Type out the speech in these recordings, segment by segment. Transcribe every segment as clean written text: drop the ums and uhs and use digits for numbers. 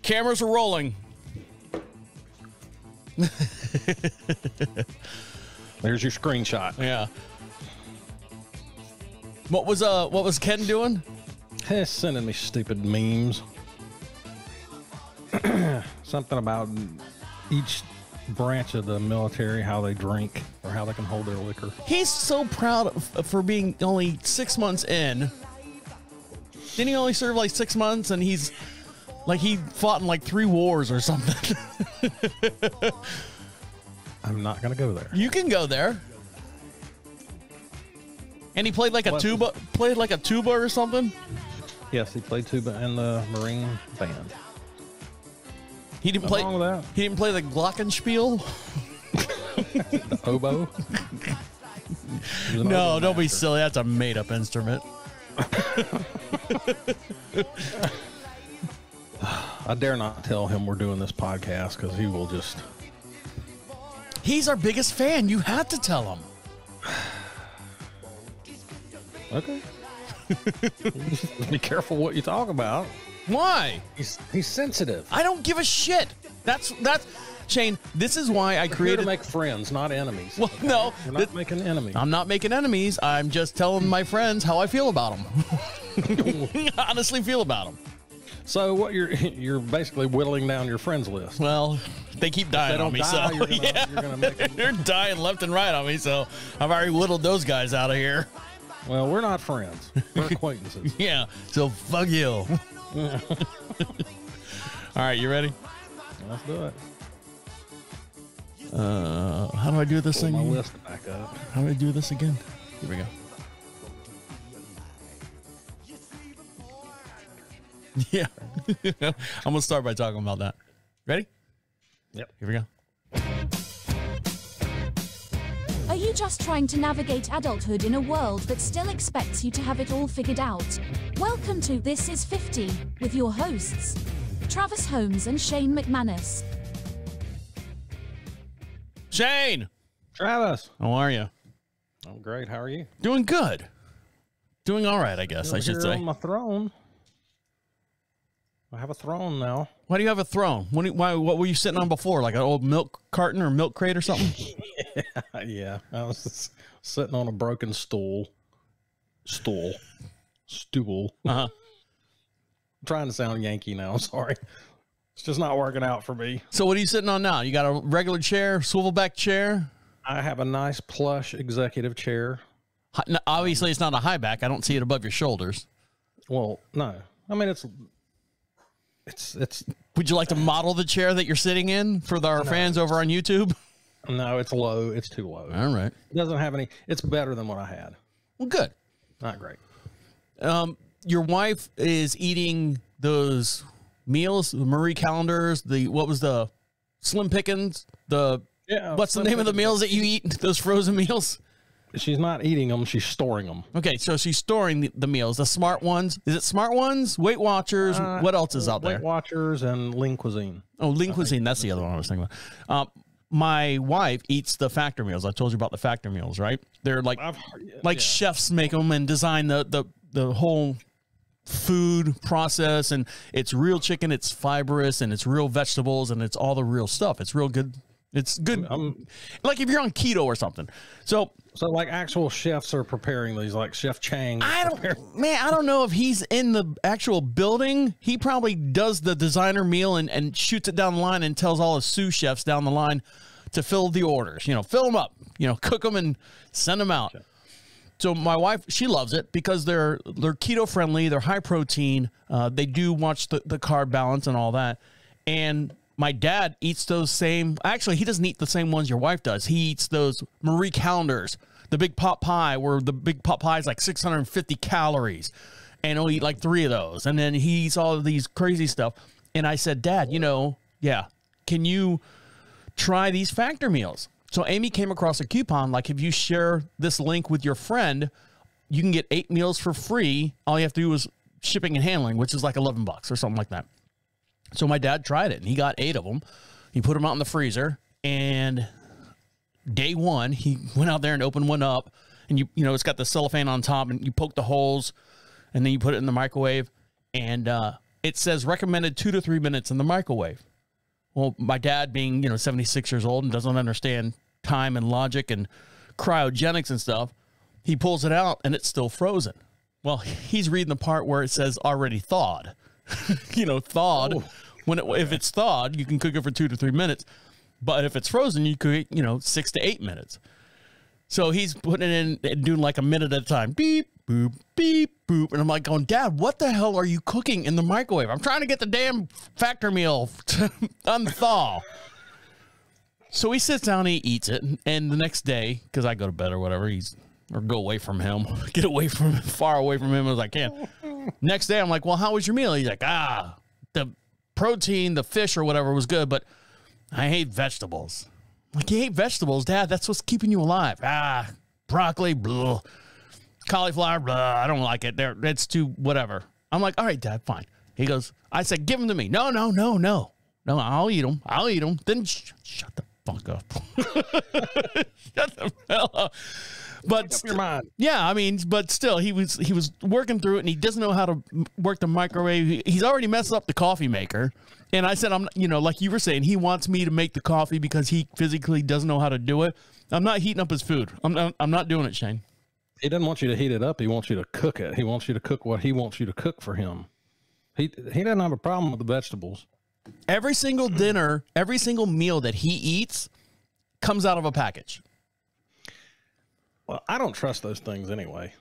Cameras are rolling. There's your screenshot. Yeah. What was Ken doing? He's sending me stupid memes. Something about each branch of the military, how they drink or how they can hold their liquor. He's so proud for being only 6 months in. Didn't he only serve like 6 months, and he's like he fought in like 3 wars or something? I'm not gonna go there. You can go there. And he played like a tuba. Played like a tuba or something. Yes, he played tuba in the Marine band. He didn't play. Wrong with that. He didn't play the glockenspiel. The oboe. No, don't be silly. That's a made-up instrument. I dare not tell him we're doing this podcast because he will just. He's our biggest fan. You have to tell him. Okay. Be careful what you talk about. Why? He's sensitive. I don't give a shit. That's Shane. This is why I created to make friends, not enemies. Well, no, we're not making enemies. I'm not making enemies. I'm just telling my friends how I feel about them. Honestly, feel about them. So what you're basically whittling down your friends list. Well, they keep dying on me, so you're gonna make them. They're dying left and right on me. So I've already whittled those guys out of here. Well, we're not friends. We're acquaintances. Yeah. So fuck you. All right, you ready? Let's do it. How do I do this thing? My list back up. How do I do this again? Here we go. Yeah. I'm gonna start by talking about that. Ready? Yep. Here we go. Are you just trying to navigate adulthood in a world that still expects you to have it all figured out? Welcome to This Is 50 with your hosts, Travis Holmes and Shane McManus. Shane! Travis! How are you? I'm great. How are you? Doing good. Doing all right, I guess I should say. On my throne. I have a throne now. Why do you have a throne? What were you sitting on before? Like an old milk carton or milk crate or something? Yeah. I was just sitting on a broken stool. Stool. Uh-huh. I'm trying to sound Yankee now. I'm sorry. It's just not working out for me. So what are you sitting on now? You got a regular chair, swivel back chair? I have a nice plush executive chair. Obviously, it's not a high back. I don't see it above your shoulders. Well, no. I mean, it's. Would you like to model the chair that you're sitting in for our fans over on YouTube? No, it's low. It's too low. All right. It doesn't have any. It's better than what I had. Well, good. Not great. Your wife is eating those meals, the Marie calendars. What was the Slim Pickens? What's the name of the meals that you eat? Those frozen meals. She's not eating them. She's storing them. Okay, so she's storing the meals, the Smart Ones. Is it Smart Ones? Weight Watchers? What else is out there? Weight Watchers and Lean Cuisine. Oh, Lean Cuisine. That's the other one I was thinking about. My wife eats the factor meals. I told you about the factor meals, right? They're like chefs make them and design the whole food process, and it's real chicken, it's fibrous, and it's real vegetables, and it's all the real stuff. It's real good. It's good. Like if you're on keto or something. So like actual chefs are preparing these, like Chef Chang. I don't know if he's in the actual building. He probably does the designer meal and shoots it down the line and tells all his sous chefs down the line to fill the orders, fill them up, cook them and send them out. Sure. So my wife, she loves it because they're keto friendly. They're high protein. They do watch the carb balance and all that. And my dad eats those same. Actually, he doesn't eat the same ones your wife does. He eats those Marie calendars, the big pot pie, where the big pot pie is like 650 calories, and he'll eat like 3 of those. And then he eats all of these crazy stuff. And I said, Dad, can you try these factor meals? So Amy came across a coupon, like if you share this link with your friend, you can get 8 meals for free. All you have to do is shipping and handling, which is like $11 or something like that. So my dad tried it, and he got 8 of them. He put them out in the freezer, and day one, he went out there and opened one up, and it's got the cellophane on top, and you poke the holes, and then you put it in the microwave, and it says recommended 2 to 3 minutes in the microwave. Well, my dad being, 76 years old and doesn't understand time and logic and cryogenics and stuff, he pulls it out and it's still frozen. Well, he's reading the part where it says already thawed. Thawed. Oh. If it's thawed, you can cook it for 2 to 3 minutes. But if it's frozen, you cook it, 6 to 8 minutes. So he's putting it in and doing like a minute at a time. Beep, boop, beep, boop. And I'm like going, Dad, what the hell are you cooking in the microwave? I'm trying to get the damn factor meal to unthaw. So he sits down and he eats it. And the next day, because I go to bed or whatever, or go away from him, get away from him, far away from him as I can. Next day, I'm like, well, how was your meal? He's like, the protein, the fish or whatever was good, but I hate vegetables. Like, you hate vegetables, Dad? That's what's keeping you alive. Broccoli, blah. Cauliflower, blah. I don't like it. It's too whatever. I'm like, all right, Dad, fine. He goes, I said, give them to me. No. No, I'll eat them. Then shut the fuck up. Shut the hell up. But Make up your mind. Yeah, I mean, but still, he was working through it, and he doesn't know how to work the microwave. He's already messed up the coffee maker. And I said, like you were saying, he wants me to make the coffee because he physically doesn't know how to do it. I'm not heating up his food. I'm not doing it, Shane. He doesn't want you to heat it up. He wants you to cook it. He wants you to cook what he wants you to cook for him. He doesn't have a problem with the vegetables. Every single dinner, every single meal that he eats comes out of a package. Well, I don't trust those things anyway.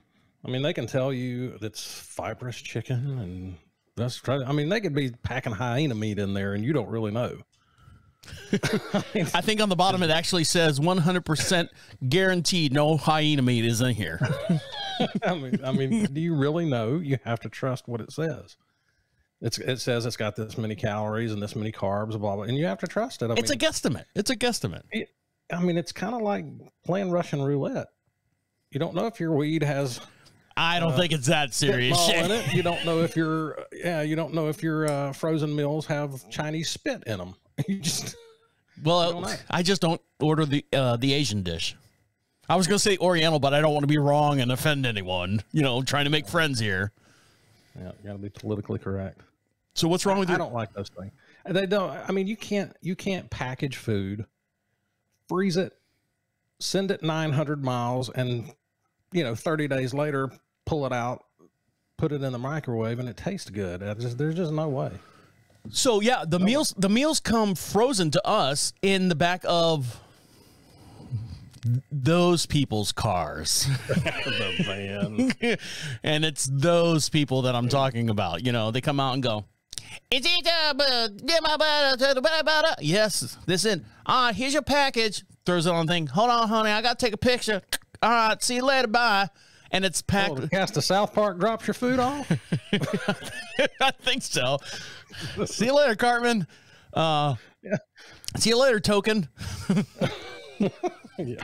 I mean, they can tell you it's fibrous chicken and they could be packing hyena meat in there and you don't really know. I think on the bottom it actually says 100% guaranteed no hyena meat is in here. I mean, do you really know? You have to trust what it says. It says it's got this many calories and this many carbs, blah, blah, and you have to trust it. It's a guesstimate. It's a guesstimate. It's kind of like playing Russian roulette. You don't know if your weed has. I don't think it's that serious. In it. You don't know if your frozen meals have Chinese spit in them. You just. Well, I just don't order the Asian dish. I was going to say Oriental, but I don't want to be wrong and offend anyone. Trying to make friends here. Yeah, you got to be politically correct. So what's wrong with you? I don't like those things. They don't. I mean, you can't package food, freeze it, send it 900 miles, and 30 days later pull it out, put it in the microwave, and it tastes good. There's just no way. So yeah, the meals come frozen to us in the back of those people's cars. The van. And it's those people that I'm talking about. They come out and go, yes, listen, here's your package. Throws it on the thing. Hold on, honey, I gotta take a picture. All right, see you later, bye. And it's packed. The cast of South Park drops your food off? I think so. See you later, Cartman. Yeah. See you later, Token. Yeah.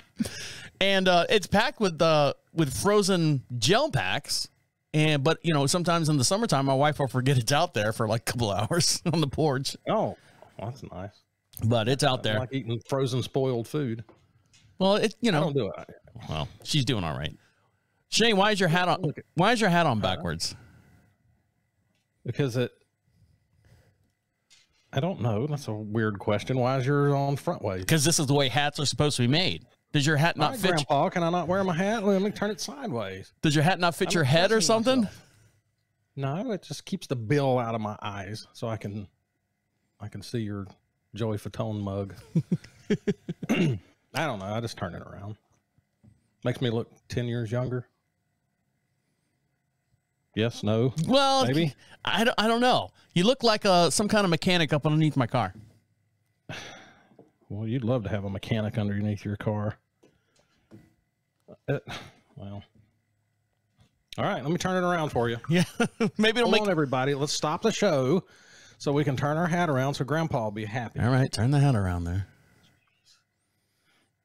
And it's packed with frozen gel packs. But sometimes in the summertime, my wife will forget it's out there for like a couple hours on the porch. Oh, that's nice. But it's out there. I like eating frozen, spoiled food. Well, I don't do it. Well, she's doing all right. Shane, why is your hat on? Why is your hat on backwards? Because I don't know. That's a weird question. Why is yours on front way? Because this is the way hats are supposed to be made. Does your hat not fit? Grandpa, can I not wear my hat? Let me turn it sideways. Does your hat not fit your head or something? Myself. No, it just keeps the bill out of my eyes, so I can see your Joey Fatone mug. I don't know. I just turn it around. Makes me look 10 years younger. Yes, no. Well, maybe. I don't know. You look like some kind of mechanic up underneath my car. Well, you'd love to have a mechanic underneath your car. Well. All right, let me turn it around for you. Yeah, maybe it'll Hold on, everybody. Let's stop the show so we can turn our hat around so Grandpa will be happy. All right, turn the hat around there.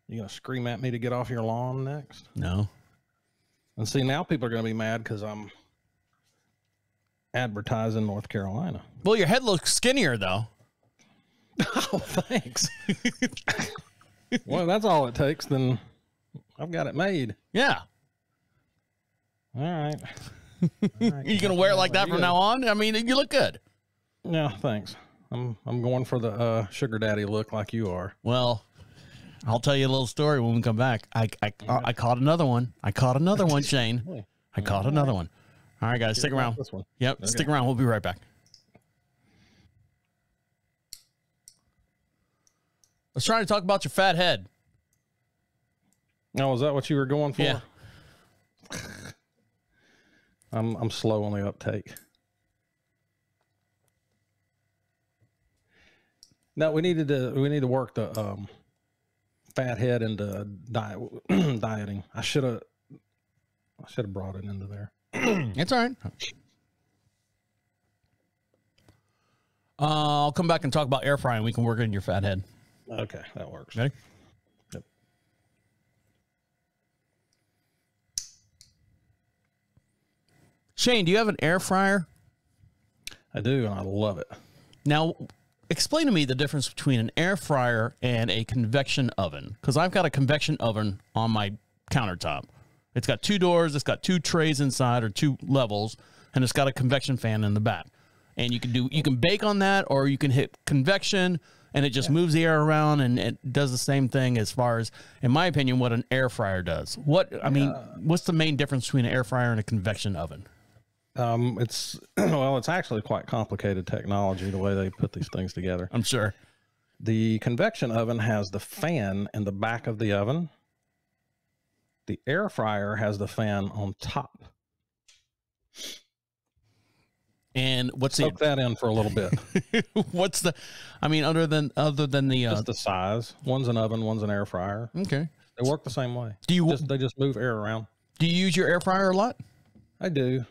You gonna scream at me to get off your lawn next? No. And see, now people are gonna be mad because I'm advertising North Carolina. Well, your head looks skinnier though. Oh, thanks. Well, that's all it takes. Then I've got it made. Yeah. All right. You gonna wear it like that from now on? I mean, you look good. Yeah, thanks. I'm going for the sugar daddy look like you are. Well, I'll tell you a little story when we come back. I caught another one. I caught another one, Shane. I caught another one. All right, guys, stick around. This one. Yep, okay. Stick around. We'll be right back. Let's try to talk about your fat head. Oh, is that what you were going for? Yeah. I'm slow on the uptake. No, we need to work the fat head into dieting. I should have brought it into there. It's all right. I'll come back and talk about air frying. We can work in your fat head. Okay, that works. Ready? Yep. Shane, do you have an air fryer? I do, and I love it. Now, explain to me the difference between an air fryer and a convection oven, because I've got a convection oven on my countertop. It's got 2 doors, it's got 2 trays inside, or 2 levels, and it's got a convection fan in the back. And you can bake on that, or you can hit convection, and it just moves the air around, and it does the same thing as far as, in my opinion, what an air fryer does. What's the main difference between an air fryer and a convection oven? It's actually quite complicated technology, the way they put these things together. I'm sure. The convection oven has the fan in the back of the oven. The air fryer has the fan on top. And soak that in for a little bit. What's the, other than the just the size. One's an oven, one's an air fryer. Okay. They work the same way. They just move air around. Do you use your air fryer a lot? I do.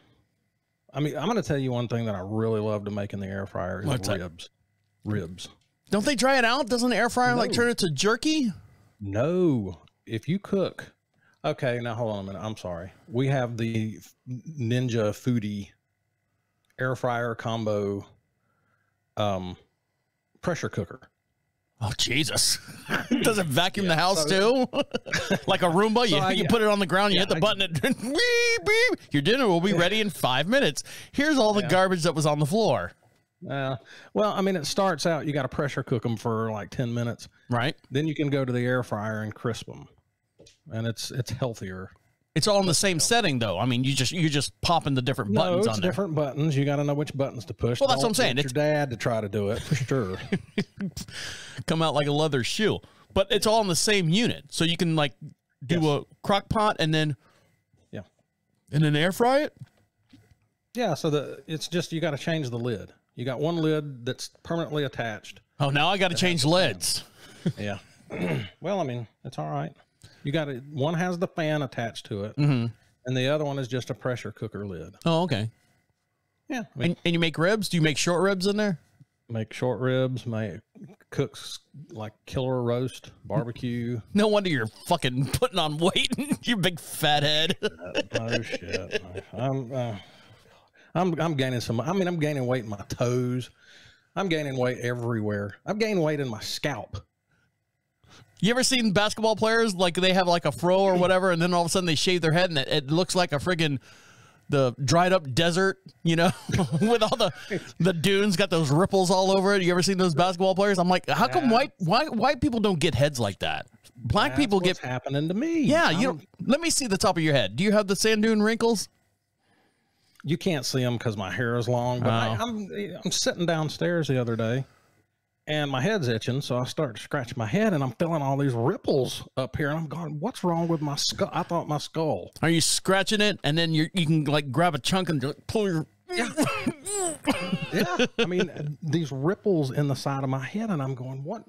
I'm going to tell you one thing that I really love to make in the air fryer is ribs. Ribs. Don't they dry it out? Doesn't the air fryer turn it to jerky? No. If you cook. Okay, now hold on a minute. I'm sorry. We have the Ninja Foodie air fryer combo pressure cooker. Oh, Jesus. Does it vacuum the house too? Like a Roomba? You put it on the ground, you hit the button, and beep, beep. Your dinner will be ready in 5 minutes. Here's all the garbage that was on the floor. Well, it starts out, you got to pressure cook them for like 10 minutes. Right. Then you can go to the air fryer and crisp them. And it's healthier. It's all in the same setting, though. You're just popping the different buttons on there. Different buttons. You got to know which buttons to push. Well, that's what I'm saying. It's your dad to try to do it for sure. Come out like a leather shoe, but it's all in the same unit, so you can do a crock pot and then and then air fry it. Yeah. So it's just you got to change the lid. You got one lid that's permanently attached. Oh, now I got to change lids. Yeah. Well, it's all right. You got it. One has the fan attached to it, and the other one is just a pressure cooker lid. Oh, okay. Yeah. And you make ribs? Do you make short ribs in there? Make short ribs. Cooks like killer roast, barbecue. No wonder you're fucking putting on weight. You big fat head. Oh shit. I'm gaining some. I'm gaining weight in my toes. I'm gaining weight everywhere. I've gained weight in my scalp. You ever seen basketball players, they have a fro or whatever, and then all of a sudden they shave their head and it looks like a friggin' the dried up desert, with all the dunes got those ripples all over it. You ever seen those basketball players? I'm like, how come white people don't get heads like that? Black people get happening to me. Yeah, let me see the top of your head. Do you have the sand dune wrinkles? You can't see them because my hair is long. But I'm sitting downstairs the other day. And my head's itching, so I start to scratch my head, and I'm feeling all these ripples up here. And I'm going, what's wrong with my skull? I thought my skull. Are you scratching it, and then you can grab a chunk and pull your... Yeah. These ripples in the side of my head, and I'm going, what?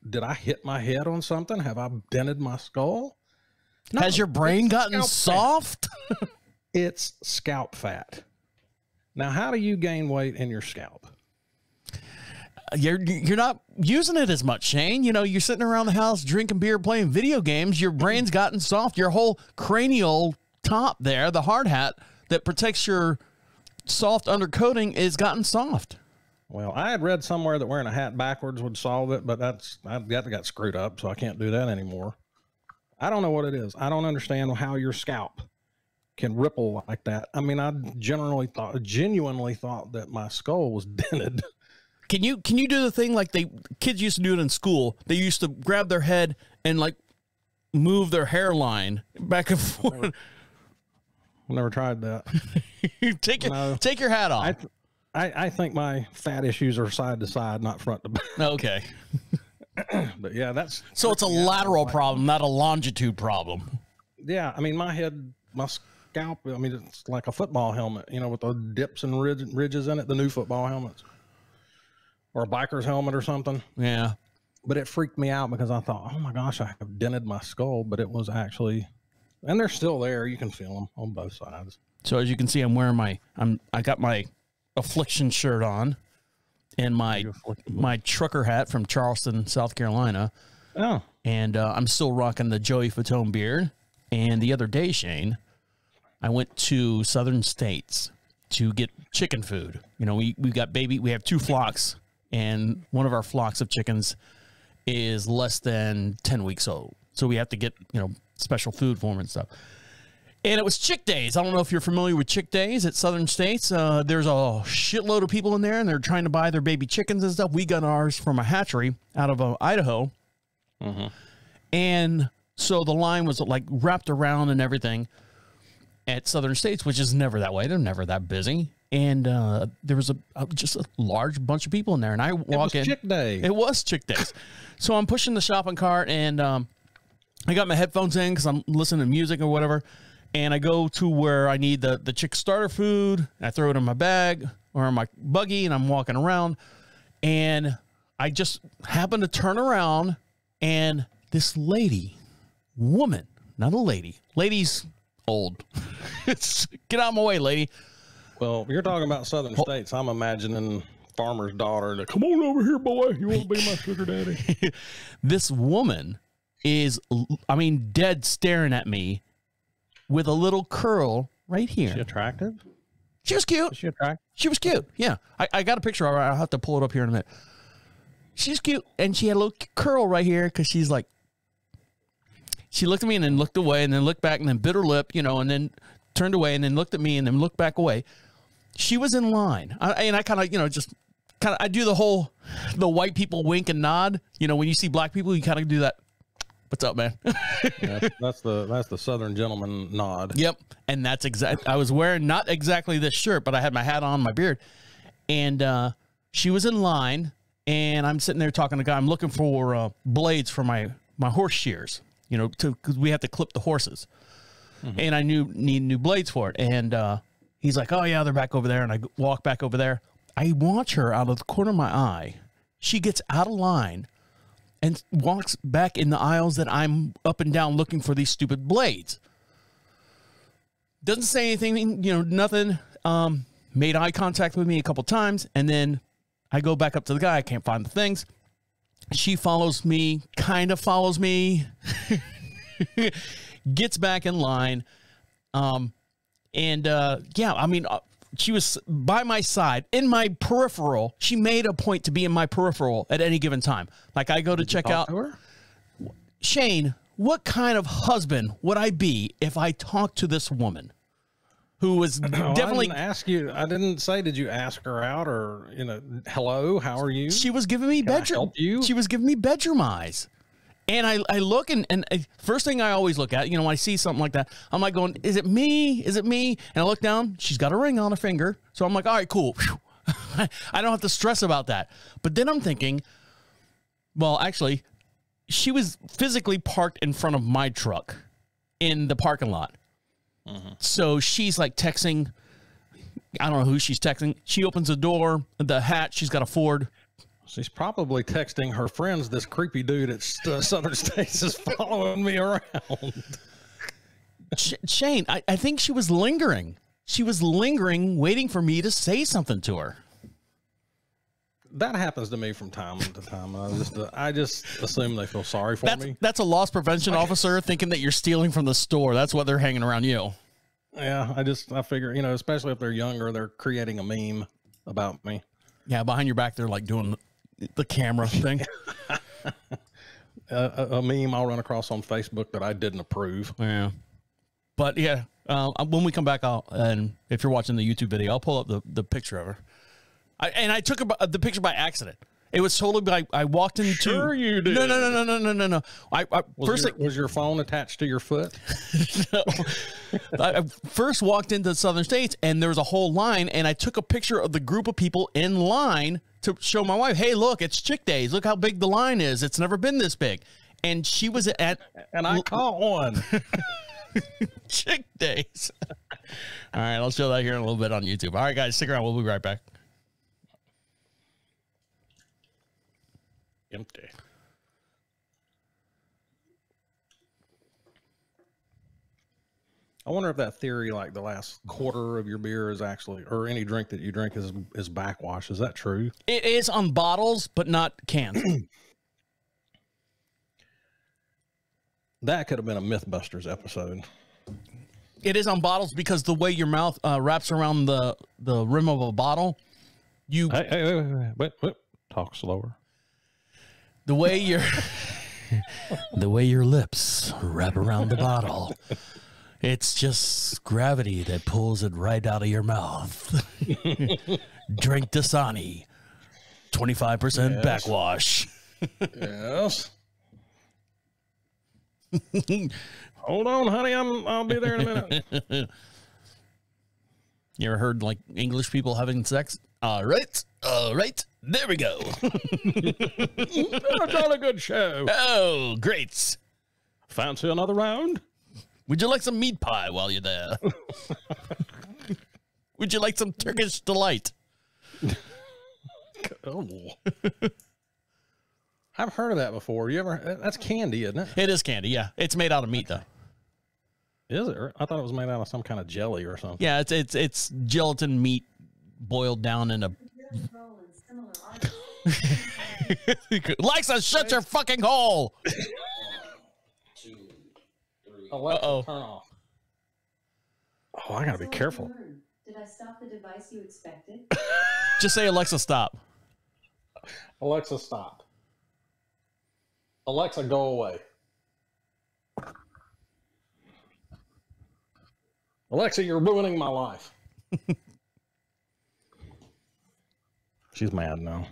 Did I hit my head on something? Have I dented my skull? No, has your brain gotten soft? It's scalp fat. Now, how do you gain weight in your scalp? You're not using it as much, Shane. You're sitting around the house drinking beer, playing video games. Your brain's gotten soft. Your whole cranial top there, the hard hat that protects your soft undercoating, is gotten soft. Well, I had read somewhere that wearing a hat backwards would solve it, but that got screwed up, so I can't do that anymore. I don't know what it is. I don't understand how your scalp can ripple like that. I genuinely thought that my skull was dented. Can you do the thing like kids used to do it in school? They used to grab their head and like move their hairline back and forth. Never tried that. Take your hat off. I think my fat issues are side to side, not front to back. Okay. But yeah, that's so it's a lateral problem, not a longitude problem. Yeah, I mean, my head, my scalp, I mean, it's like a football helmet, you know, with the dips and ridges in it, the new football helmets, or a biker's helmet or something. Yeah. But it freaked me out because I thought, oh my gosh, I have dented my skull, but it was actually, and they're still there. You can feel them on both sides. So as you can see, I'm wearing I got my affliction shirt on and my trucker hat from Charleston, South Carolina. Oh. And I'm still rocking the Joey Fatone beard. And the other day, Shane, I went to Southern States to get chicken food. You know, we have 2 flocks, and one of our flocks of chickens is less than 10 weeks old. So we have to get, you know, special food for them and stuff. And it was Chick Days. I don't know if you're familiar with Chick Days at Southern States. There's a shitload of people in there, and they're trying to buy their baby chickens and stuff. We got ours from a hatchery out of Idaho. Mm-hmm. And so the line was like wrapped around and everything at Southern States, which is never that way. They're never that busy. And there was just a large bunch of people in there. And I walk in. It was Chick Day. It was Chick Days. So I'm pushing the shopping cart, and I got my headphones in because I'm listening to music or whatever. And I go to where I need the chick starter food. And I throw it in my bag or in my buggy, and I'm walking around. And I just happen to turn around, and this woman, not a lady. Lady's old. Get out of my way, lady. Well, you're talking about Southern States. I'm imagining farmer's daughter to come on over here, boy. You want to be my sugar daddy? This woman is, I mean, dead staring at me with a little curl right here. Is she attractive? She was cute. Is she attractive? She was cute. Yeah. I got a picture of her. I'll have to pull it up here in a minute. She's cute. And she had a little curl right here because she's like, she looked at me and then looked away and then looked back and then bit her lip, you know, and then turned away and then looked at me and then looked back away. She was in line. I kind of, you know, I do the white people wink and nod. You know, when you see black people, you kind of do that. What's up, man? Yeah, that's the Southern gentleman nod. Yep. And that's exact. I was wearing not exactly this shirt, but I had my hat on, my beard. And she was in line, and I'm sitting there talking to a guy. I'm looking for blades for my horse shears, you know, because we have to clip the horses. Mm-hmm. And I need new blades for it. And he's like, oh, yeah, they're back over there. And I walk back over there. I watch her out of the corner of my eye. She gets out of line and walks back in the aisles that I'm up and down looking for these stupid blades. Doesn't say anything, you know, nothing. Made eye contact with me a couple times, and then I go back up to the guy. I can't find the things. She follows me, kind of follows me, gets back in line. Yeah, I mean, she was by my side, in my peripheral. She made a point to be in my peripheral at any given time. Like I go to check out. To her? Shane, what kind of husband would I be if I talked to this woman who was definitely... I didn't ask you. I didn't say, did you ask her out or, you know, hello, how are you? She was giving me bedroom. Help you? She was giving me bedroom eyes. And I look, and first thing I always look at, you know, when I see something like that, I'm like going, is it me? Is it me? And I look down, she's got a ring on her finger. So I'm like, all right, cool. I don't have to stress about that. But then I'm thinking, well, actually, she was physically parked in front of my truck in the parking lot. Mm-hmm. So she's like texting. I don't know who she's texting. She opens the door, the hatch. She's got a Ford. She's probably texting her friends. This creepy dude at Southern States is following me around. Shane, I think she was lingering. She was lingering, waiting for me to say something to her. That happens to me from time to time. I just assume they feel sorry for me. That's a loss prevention officer thinking that you're stealing from the store. That's why they're hanging around you. Yeah, I figure, you know, especially if they're younger, they're creating a meme about me. Yeah, behind your back, they're like doing the camera thing. A meme I'll run across on Facebook that I didn't approve. Yeah. But yeah, when we come back, and if you're watching the YouTube video, I'll pull up the picture of her. I took the picture by accident. It was totally I walked into. Sure you did. No. Was your phone attached to your foot? No. I first walked into the Southern States, and there was a whole line, and I took a picture of the group of people in line to show my wife, hey, look, it's Chick Days. Look how big the line is. It's never been this big. And she was at... And I caught one. Chick Days. All right, I'll show that here in a little bit on YouTube. All right, guys, stick around. We'll be right back. Empty. I wonder if that theory, like the last quarter of your beer is actually, or any drink that you drink is backwash. Is that true? It is on bottles, but not cans. That could have been a Mythbusters episode. It is on bottles because the way your mouth wraps around the rim of a bottle, you... Hey, wait. Talk slower. The way your lips wrap around the bottle, it's just gravity that pulls it right out of your mouth. Drink Dasani, 25% backwash. Yes. Hold on, honey. I'll be there in a minute. You ever heard like English people having sex? All right. There we go. That's all a good show. Oh, great. Fancy another round? Would you like some meat pie while you're there? Would you like some Turkish delight? Oh. I've heard of that before. You ever? That's candy, isn't it? It is candy, yeah. It's made out of meat, though. Is it? I thought it was made out of some kind of jelly or something. Yeah, it's gelatin meat boiled down in a... Alexa, shut your fucking hole! 2, 3. Alexa, turn off. Oh, I gotta be careful. Did I stop the device you expected? Just say, Alexa, stop. Alexa, stop. Alexa, go away. Alexa, you're ruining my life. She's mad now.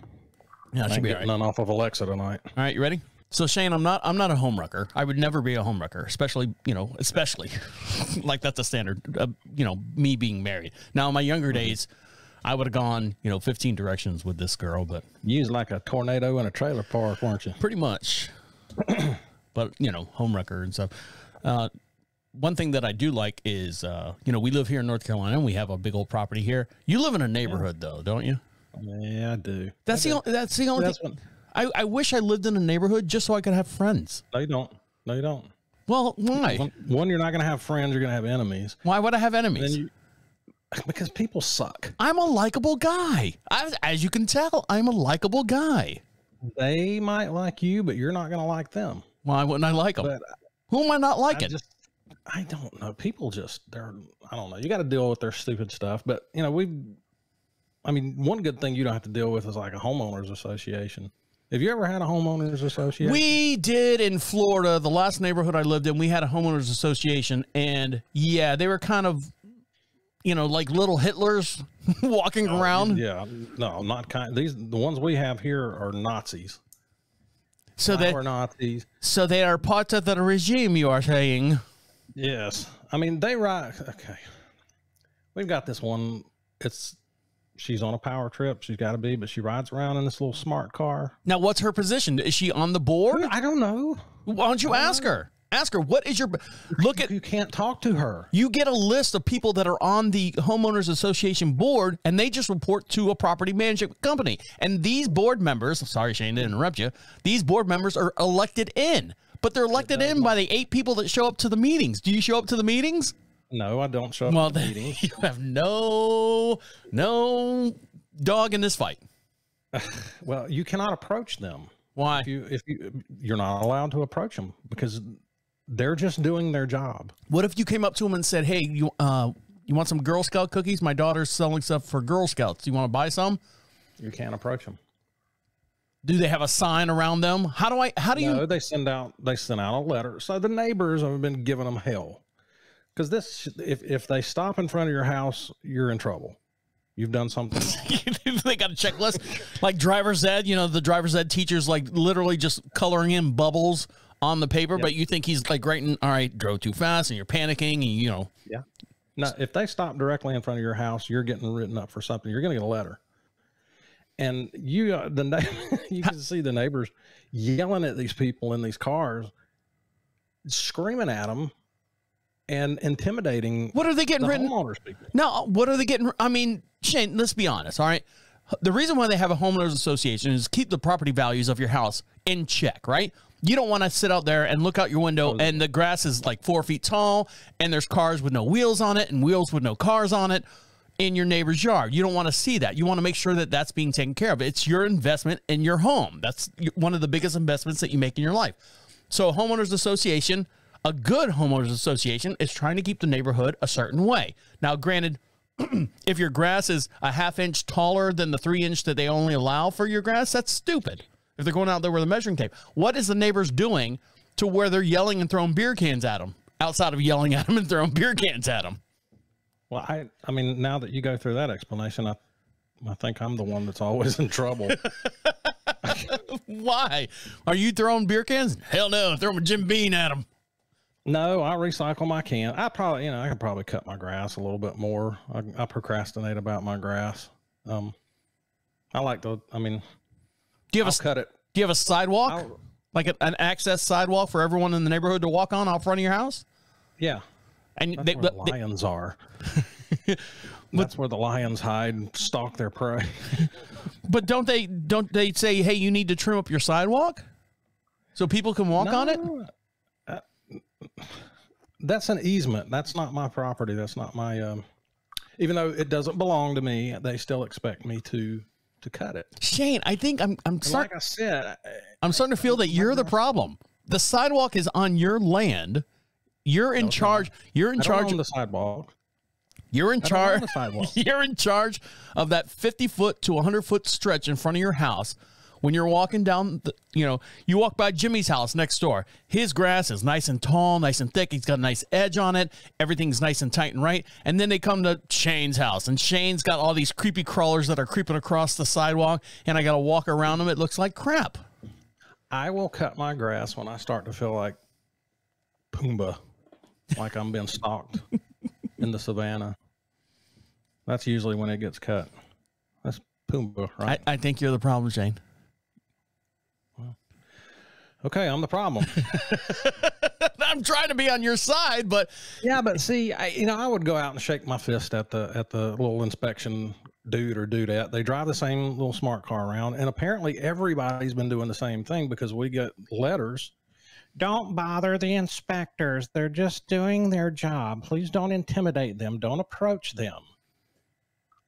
Yeah, she'll be all right. None off of Alexa tonight. All right, you ready? So Shane, I'm not a home wrecker. I would never be a home wrecker, especially like that's a standard. Me being married. Now, in my younger days, I would have gone 15 directions with this girl, but You was like a tornado in a trailer park, weren't you? pretty much. But home wrecker and stuff. One thing that I do like is we live here in North Carolina and we have a big old property here. You live in a neighborhood though, don't you? Yeah, I do. That's the only thing. I wish I lived in a neighborhood just so I could have friends. No, you don't. No, you don't. Well, why? One, you're not going to have friends. You're going to have enemies. Why would I have enemies? Because people suck. I'm a likable guy. As you can tell, I'm a likable guy. They might like you, but you're not going to like them. Why wouldn't I like them? But Who am I not liking? I don't know. People I don't know. You got to deal with their stupid stuff. But, one good thing you don't have to deal with is like a homeowners association. Have you ever had a homeowners association? We did in Florida. The last neighborhood I lived in, we had a homeowners association. And yeah, they were kind of, like little Hitlers walking around. Yeah. No, not kind. The ones we have here are Nazis. So we're Nazis. So they are part of the regime, you are saying? Yes. They ride. Okay. We've got this one. She's on a power trip. She's got to be, but she rides around in this little smart car. Now, what's her position? Is she on the board? I don't know. Why don't you ask her? Ask her, what is your... You can't talk to her. You get a list of people that are on the homeowners association board, and they just report to a property management company. And these board members, sorry, Shane, to interrupt you, these board members are elected in. But they're elected in by the 8 people that show up to the meetings. Do you show up to the meetings? No, I don't show up to the meetings. You have no dog in this fight. Well, you cannot approach them. Why? You're not allowed to approach them because they're just doing their job. What if you came up to them and said, "Hey, you want some Girl Scout cookies? My daughter's selling stuff for Girl Scouts. You want to buy some?" You can't approach them. Do they have a sign around them? How do you? They send out a letter. So the neighbors have been giving them hell. Because if they stop in front of your house, you're in trouble. You've done something. They got a checklist like driver's ed. You know, the driver's ed teacher's like literally just coloring in bubbles on the paper, but you think he's like writing, all right, drove too fast and you're panicking and, you know. Yeah. Now, if they stop directly in front of your house, you're getting written up for something. You're going to get a letter. And you can see the neighbors yelling at these people in these cars, screaming at them and intimidating. What are they getting written? Homeowners people. No, what are they getting? I mean, Shane, let's be honest. All right. The reason why they have a homeowners association is keep the property values of your house in check, right? You don't want to sit out there and look out your window and the grass is like 4 feet tall and there's cars with no wheels on it and wheels with no cars on it in your neighbor's yard. You don't want to see that. You want to make sure that that's being taken care of. It's your investment in your home. That's one of the biggest investments that you make in your life. So a homeowners association, a good homeowners association, is trying to keep the neighborhood a certain way. Now, granted, if your grass is a ½ inch taller than the 3-inch that they only allow for your grass, that's stupid. If they're going out there with a measuring tape, what is the neighbors doing to where they're yelling and throwing beer cans at them outside of yelling at them and throwing beer cans at them? Well, I mean, now that you go through that explanation, I think I'm the one that's always in trouble. Why? Are you throwing beer cans? Hell no. Throw a Jim Beam at them. No, I recycle my can. I could probably cut my grass a little bit more. I procrastinate about my grass. I like to, I mean, do you have cut it. Do you have a sidewalk? Like an access sidewalk for everyone in the neighborhood to walk on out front of your house? Yeah. And that's where the lions are. That's where the lions hide and stalk their prey. But don't they say, hey, you need to trim up your sidewalk so people can walk on it? That's an easement. That's not my property. That's not my, even though it doesn't belong to me, they still expect me to cut it. Shane, I think I'm starting. Like I said, I'm starting to feel that you're the problem. The sidewalk is on your land. You're in charge. You're in charge of the sidewalk. You're in charge. You're in charge of that 50-foot to 100-foot stretch in front of your house. When you're walking down, you walk by Jimmy's house next door. His grass is nice and tall, nice and thick. He's got a nice edge on it. Everything's nice and tight and right. And then they come to Shane's house, and Shane's got all these creepy crawlers that are creeping across the sidewalk, and I got to walk around them. It looks like crap. I will cut my grass when I start to feel like Pumbaa, like I'm being stalked in the savannah. That's usually when it gets cut. That's Pumbaa, right? I think you're the problem, Shane. Okay, I'm the problem. I'm trying to be on your side, but yeah, but see, I would go out and shake my fist at the little inspection dude or dudette. They drive the same little smart car around, and apparently everybody's been doing the same thing because we get letters. Don't bother the inspectors. They're just doing their job. Please don't intimidate them. Don't approach them.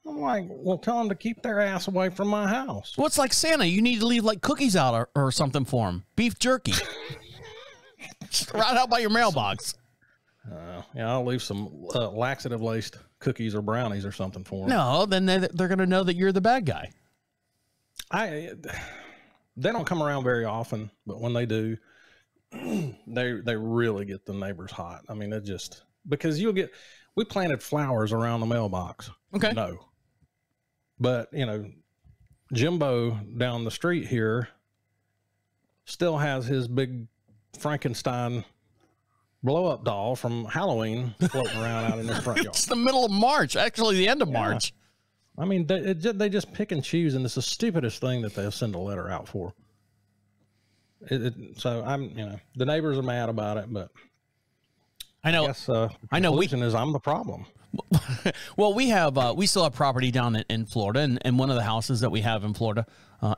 I'm like, well, tell them to keep their ass away from my house. Well, it's like Santa. You need to leave like cookies out or something for him. Beef jerky. Right out by your mailbox. Yeah, I'll leave some laxative-laced cookies or brownies or something for them. No, then they're going to know that you're the bad guy. They don't come around very often, but when they do, they really get the neighbors hot. I mean, it just, because we planted flowers around the mailbox. Okay. No. But, Jimbo down the street here still has his big Frankenstein blow-up doll from Halloween floating around out in his front yard. It's the middle of March, actually the end of March. I mean, they just pick and choose, and it's the stupidest thing that they'll send a letter out for. So the neighbors are mad about it, but I know. The conclusion is I'm the problem. Well, we still have property down in Florida, and one of the houses that we have in Florida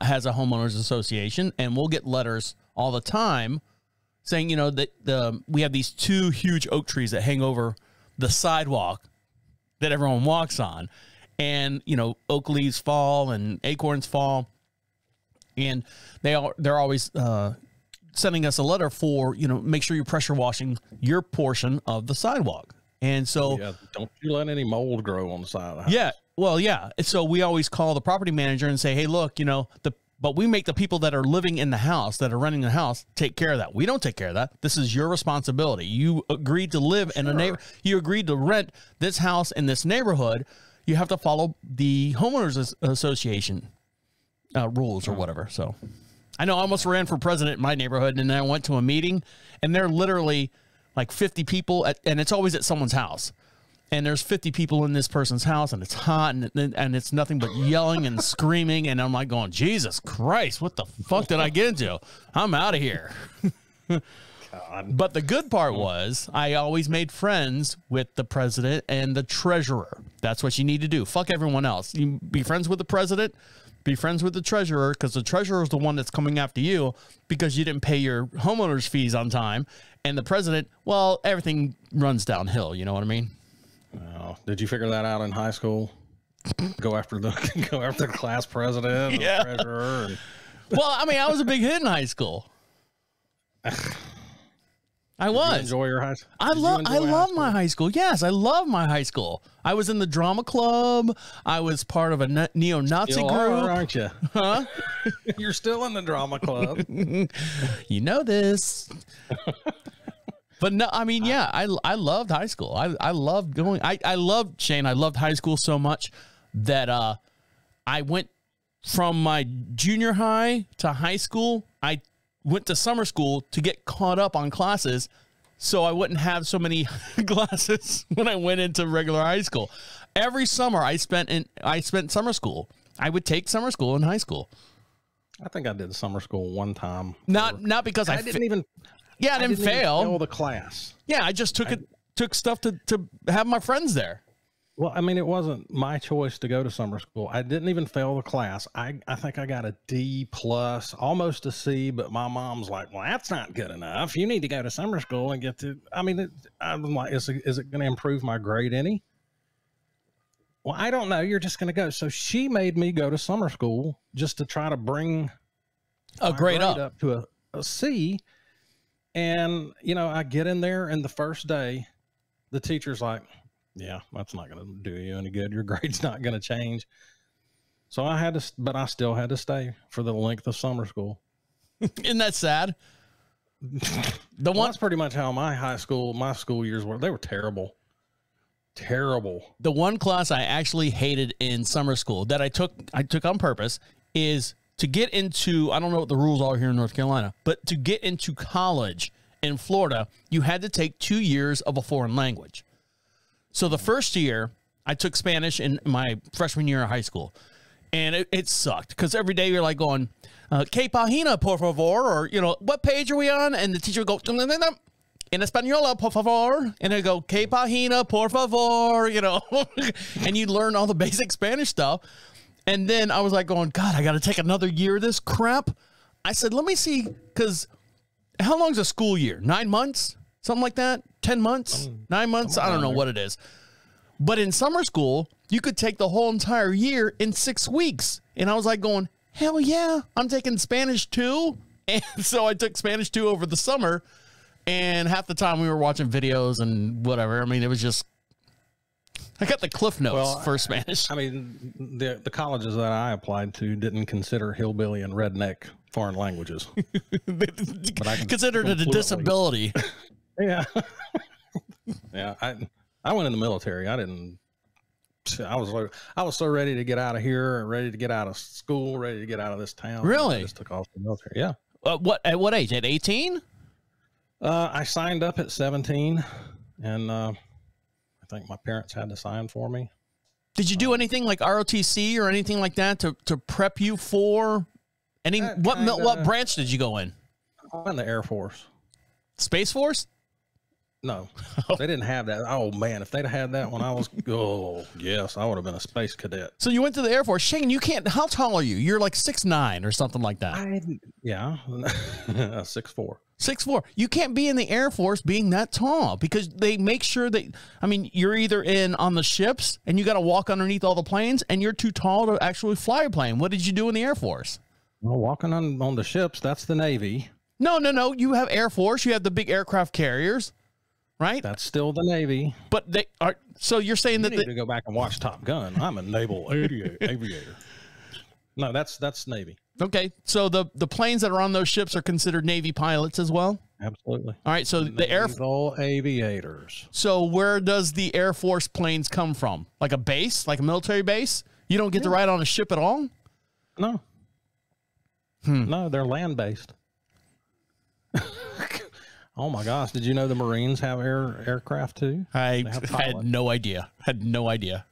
has a homeowners association, and we'll get letters all the time saying, that we have these 2 huge oak trees that hang over the sidewalk that everyone walks on, and oak leaves fall and acorns fall, and they're always sending us a letter for make sure you're pressure washing your portion of the sidewalk. And so, don't you let any mold grow on the side of the house. Yeah. Well, yeah. So we always call the property manager and say, hey, look, but we make the people that are living in the house, that are renting the house, take care of that. We don't take care of that. This is your responsibility. You agreed to live in a neighbor. You agreed to rent this house in this neighborhood. you have to follow the homeowners association rules or whatever. So I know I almost ran for president in my neighborhood, and then I went to a meeting, and they're literally like 50 people, and it's always at someone's house. And there's 50 people in this person's house, and it's hot, and it's nothing but yelling and screaming. And I'm like going, Jesus Christ, what the fuck did I get into? I'm out of here. God. But the good part was I always made friends with the president and the treasurer. That's what you need to do. Fuck everyone else. You be friends with the president, be friends with the treasurer, because the treasurer is the one that's coming after you because you didn't pay your homeowners fees on time. And the president, well, everything runs downhill. You know what I mean? Oh, did you figure that out in high school? Go after the class president, and the treasurer. And... Well, I mean, I was a big hit in high school. I was. Did you enjoy your high school? I love my high school. Yes, I love my high school. I was in the drama club. I was part of a neo-Nazi group. Aren't you? Huh? You're still in the drama club. You know this. But no, I mean, yeah, I loved high school. I loved going. I loved, Shane, I loved high school so much that I went from my junior high to high school. I went to summer school to get caught up on classes so I wouldn't have so many classes when I went into regular high school. Every summer I spent summer school. I would take summer school in high school. I think I did summer school one time. Not because I didn't even... Yeah, I didn't fail. Fail the class. Yeah, I just took stuff to have my friends there. Well, I mean, it wasn't my choice to go to summer school. I didn't even fail the class. I think I got a D+, almost a C, but my mom's like, well, that's not good enough. You need to go to summer school and get to, I mean, I'm like, is it going to improve my grade any? Well, I don't know. You're just going to go. So she made me go to summer school just to try to bring a grade up to a C. And, you know, I get in there, and the first day, the teacher's like, yeah, that's not going to do you any good. Your grade's not going to change. So but I still had to stay for the length of summer school. Isn't that sad? That's pretty much how my school years were. They were terrible. Terrible. The one class I actually hated in summer school that I took on purpose is to get into, I don't know what the rules are here in North Carolina, but to get into college in Florida, you had to take 2 years of a foreign language. So the first year, I took Spanish in my freshman year of high school, and it sucked because every day you're like going, ¿Qué página, por favor? Or, you know, what page are we on? And the teacher would go, en español, por favor. And I go, ¿Qué página, por favor? You know, and you learn all the basic Spanish stuff. And then I was like going, God, I got to take another year of this crap. I said, let me see, because how long's a school year? 9 months? Something like that? 10 months? 9 months? I don't know what it is. But in summer school, you could take the whole entire year in 6 weeks. And I was like going, hell yeah, I'm taking Spanish too. And so I took Spanish too over the summer. And half the time we were watching videos and whatever. I mean, it was just, I got the Cliff Notes for Spanish. I mean, the colleges that I applied to didn't consider hillbilly and redneck foreign languages. But I considered it a disability. Yeah. Yeah. I went in the military. I was so ready to get out of here, ready to get out of school, ready to get out of this town. Really? I just took off the military. Yeah. At what age? At 18? I signed up at 17, and I think my parents had to sign for me. Did you do anything like ROTC or anything like that to prep you for any? What branch did you go in? I went in the Air Force. Space Force? No, they didn't have that. Oh man, if they'd had that when I was, yes, I would have been a space cadet. So you went to the Air Force. Shane, you can't, how tall are you? You're like 6'9" or something like that. Yeah, 6'4". 6'4". You can't be in the Air Force being that tall because they make sure that, I mean, you're either on the ships and you got to walk underneath all the planes and you're too tall to actually fly a plane. What did you do in the Air Force? Well, walking on the ships, that's the Navy. No. You have Air Force. You have the big aircraft carriers. Right? That's still the Navy. But they are, so you're saying that you need to go back and watch Top Gun. I'm a naval aviator. No, that's Navy. Okay. So the planes that are on those ships are considered Navy pilots as well? Absolutely. All right, so the naval aviators. So where does the Air Force planes come from? Like a base, like a military base? You don't get to ride on a ship at all? No. No, they're land based. Oh my gosh! Did you know the Marines have aircraft too? I had no idea. Had no idea.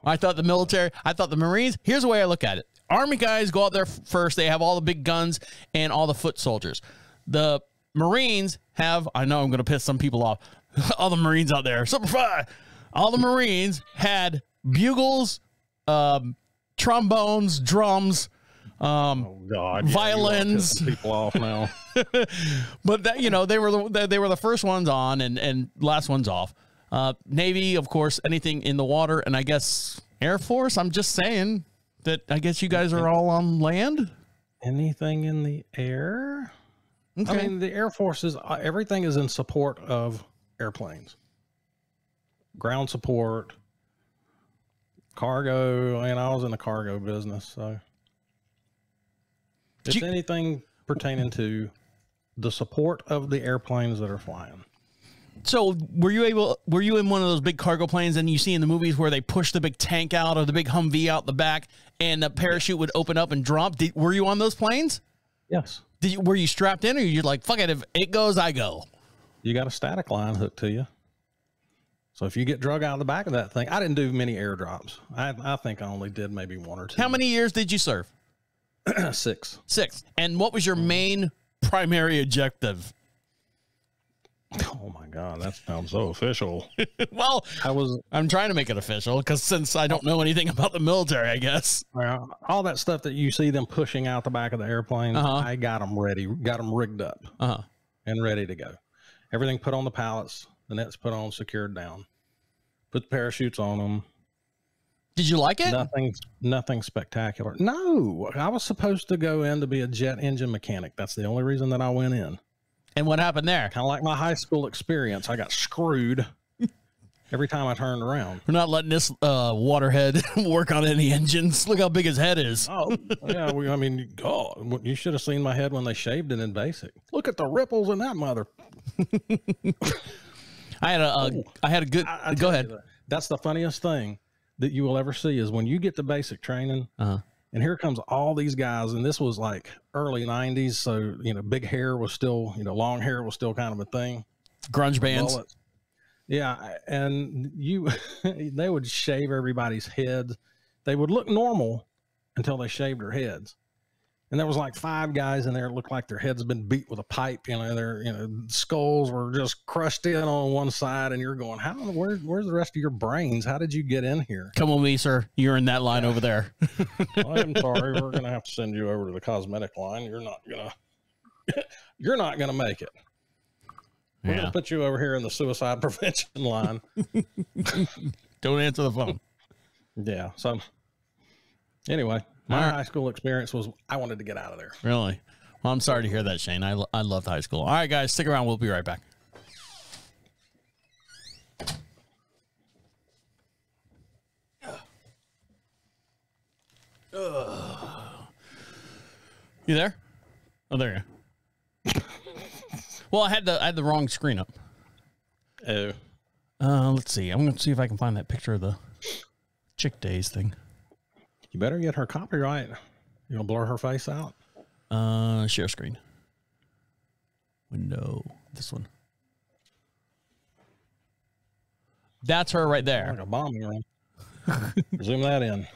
I thought the Marines. Here's the way I look at it: Army guys go out there first. They have all the big guns and all the foot soldiers. The Marines have. I know I'm going to piss some people off. All the Marines out there, Super 5. All the Marines had bugles, trombones, drums. Violins. People off now. But that, they were the first ones on and last ones off. Navy, of course, anything in the water, and I guess Air Force. I'm just saying that I guess you guys are all on land. Anything in the air? Okay. I mean, the Air Force is everything is in support of airplanes, ground support, cargo. And I was in the cargo business, so. It's anything pertaining to the support of the airplanes that are flying. So were you in one of those big cargo planes and you see in the movies where they push the big tank out or the big Humvee out the back and the parachute would open up and drop? Were you on those planes? Yes. Were you strapped in or you're like, fuck it, if it goes, I go? You got a static line hooked to you. So if you get drug out of the back of that thing, I didn't do many airdrops. I think I only did maybe one or two. How many years did you serve? 6. And what was your main primary objective? Oh my God, that sounds so official. Well, I'm trying to make it official because since I don't know anything about the military, I guess. All that stuff that you see them pushing out the back of the airplane, I got them ready, got them rigged up and ready to go. Everything put on the pallets, the nets put on, secured down, put the parachutes on them. Did you like it? Nothing spectacular. No, I was supposed to go in to be a jet engine mechanic. That's the only reason that I went in. And what happened there? Kind of like my high school experience. I got screwed every time I turned around. We're not letting this waterhead work on any engines. Look how big his head is. Oh, yeah. You should have seen my head when they shaved it in basic. Look at the ripples in that mother. I had a good. Go ahead. That's the funniest thing that you will ever see is when you get to basic training and here comes all these guys. And this was like early 90s. So, big hair was still, long hair was still kind of a thing. Grunge bands. Yeah. And they would shave everybody's heads. They would look normal until they shaved their heads. And there was like 5 guys in there that looked like their heads had been beat with a pipe. Their skulls were just crushed in on one side, and you're going, where's the rest of your brains? How did you get in here? Come with me, sir. You're in that line over there. I'm sorry. We're gonna have to send you over to the cosmetic line. You're not gonna make it. We're gonna put you over here in the suicide prevention line. Don't answer the phone. Yeah. So anyway. My high school experience was I wanted to get out of there. Really? Well, I'm sorry to hear that, Shane. I loved high school. All right, guys, stick around. We'll be right back. You there? Oh, there you go. Well, I had the wrong screen up. Oh. Let's see. I'm going to see if I can find that picture of the Chick Days thing. You better get her copyright. You gonna blur her face out? Share screen. Window. This one. That's her right there. Like a bombing run. Zoom that in.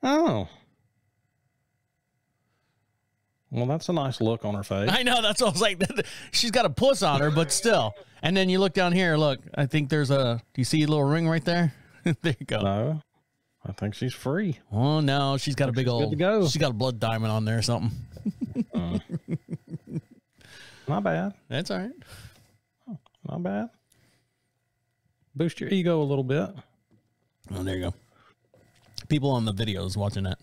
Oh. Well, that's a nice look on her face. I know. That's what I was like. She's got a puss on her, but still. And then you look down here. Look, I think there's do you see a little ring right there? There you go. No. I think she's free. Oh no, she's got a big old. She's got a blood diamond on there or something. Not bad. That's all right. Oh, not bad. Boost your ego a little bit. Oh, there you go. People on the videos watching that.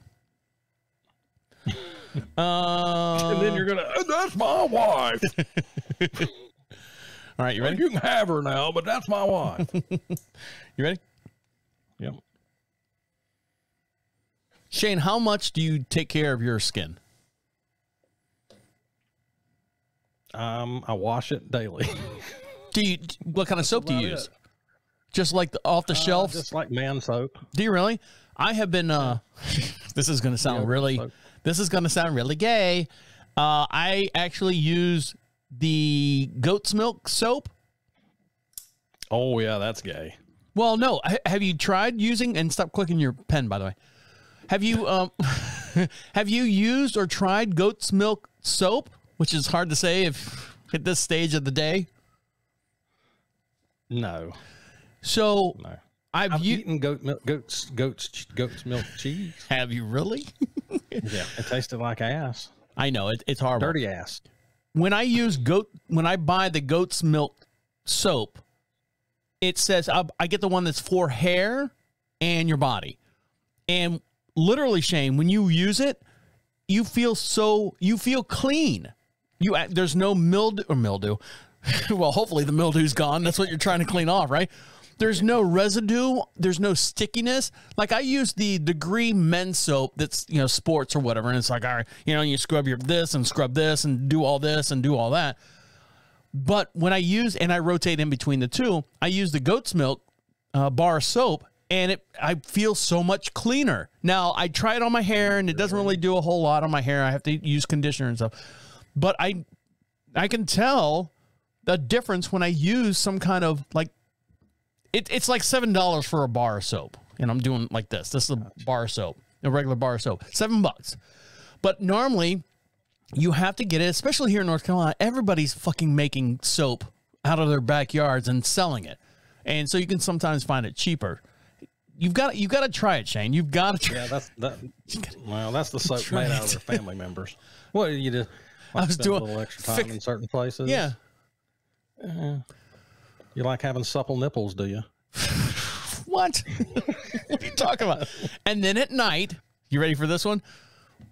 And then you're gonna. That's my wife. All right, you ready? You can have her now, but that's my wife. You ready? Yep. Shane, how much do you take care of your skin? I wash it daily. What kind of soap do you use? Just like the off the shelf? Just like man soap. Do you really? I have been, this is going to sound really gay. I actually use the goat's milk soap. Oh yeah, that's gay. Well, no. Have you tried using, and stop clicking your pen, by the way. Have you, have you used or tried goat's milk soap, which is hard to say if at this stage of the day? No. So no. I've eaten goat's milk cheese. Have you really? Yeah, it tasted like ass. I know it's horrible. Dirty ass. When I buy the goat's milk soap, it says I get the one that's for hair and your body. And literally, Shane, when you use it, you feel clean. There's no mildew. Well, hopefully the mildew's gone. That's what you're trying to clean off, right? There's no residue. There's no stickiness. Like I use the Degree men's soap that's, sports or whatever. And it's like, all right, you scrub this and do all this and do all that. But when I use, and I rotate in between the two, I use the goat's milk bar soap, and I feel so much cleaner. Now, I try it on my hair, and it doesn't really do a whole lot on my hair. I have to use conditioner and stuff. But I can tell the difference when I use some kind of like, it's like $7 for a bar of soap. And I'm doing like this. This is a bar of soap, a regular bar of soap, $7. But normally you have to get it, especially here in North Carolina. Everybody's fucking making soap out of their backyards and selling it. And so you can sometimes find it cheaper. You've got to try it, Shane. You've got to try. Yeah, that's the soap made out of their family members. What do you do? I was doing a little extra time in certain places. Yeah. You like having supple nipples, do you? What? What are you talking about? And then at night, you ready for this one?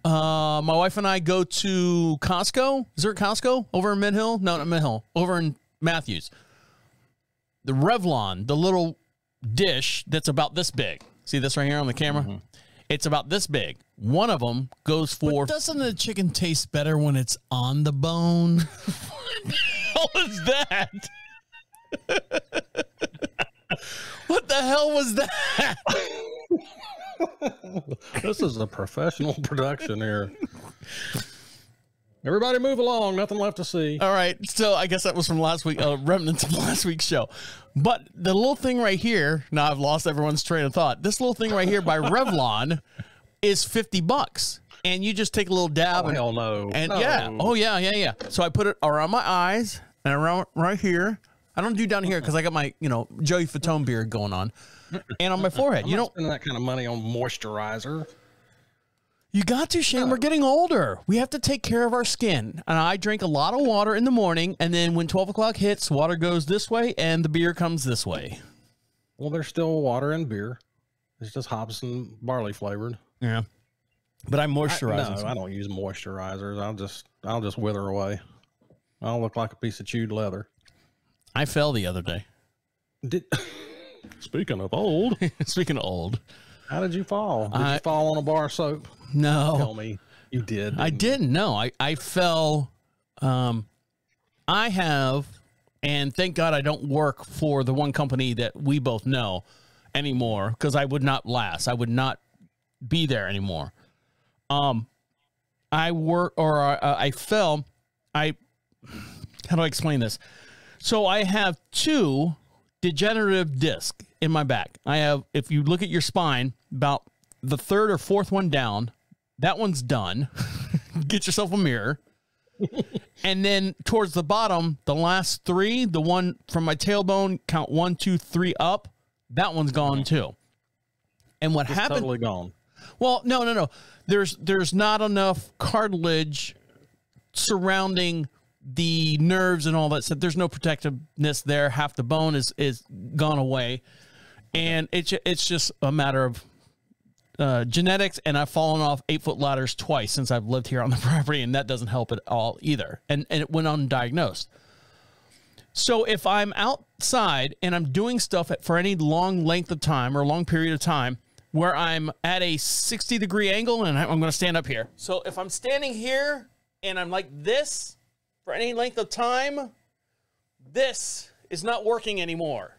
My wife and I go to Costco. Is there a Costco over in Mid-Hill? No, not Mid-Hill. Over in Matthews. The Revlon, the little dish that's about this big. See this right here on the camera? Mm-hmm. It's about this big. One of them goes for... But doesn't the chicken taste better when it's on the bone? What the hell is that? What the hell was that? This is a professional production here. Everybody move along. Nothing left to see. All right. So I guess that was from last week, remnants of last week's show. But the little thing right here, now I've lost everyone's train of thought. This little thing right here by Revlon is $50. And you just take a little dab. Oh, hell no. And no. yeah. Oh, yeah. So I put it around my eyes and around right here. I don't do down here because I got my, Joey Fatone beard going on. And on my forehead. I'm not spending that kind of money on moisturizer. You got to, Shane. We're getting older. We have to take care of our skin. And I drink a lot of water in the morning. And then when 12 o'clock hits, water goes this way and the beer comes this way. Well, there's still water in beer. It's just hops and barley flavored. Yeah. But I moisturize. No, I don't use moisturizers. I'll just wither away. I'll look like a piece of chewed leather. I fell the other day. Speaking of old. Speaking of old. How did you fall? Did you fall on a bar of soap? No. Tell me you did. I didn't. No, I fell. I have, and thank God I don't work for the one company that we both know anymore, because I would not last. I would not be there anymore. I fell. How do I explain this? So I have 2 degenerative discs in my back. I have, if you look at your spine, about the 3rd or 4th one down, that one's done. Get yourself a mirror. And then towards the bottom, the last 3, the one from my tailbone, count 1, 2, 3 up, that one's gone too. And what happened? Totally gone. Well, no. There's not enough cartilage surrounding the nerves and all that stuff. There's no protectiveness there. Half the bone is gone away. And it's just a matter of genetics, and I've fallen off 8-foot ladders twice since I've lived here on the property, and that doesn't help at all either. And it went undiagnosed. So if I'm outside and I'm doing stuff for any long length of time or long period of time where I'm at a 60-degree angle, and I'm going to stand up here. So if I'm standing here and I'm like this for any length of time, this is not working anymore.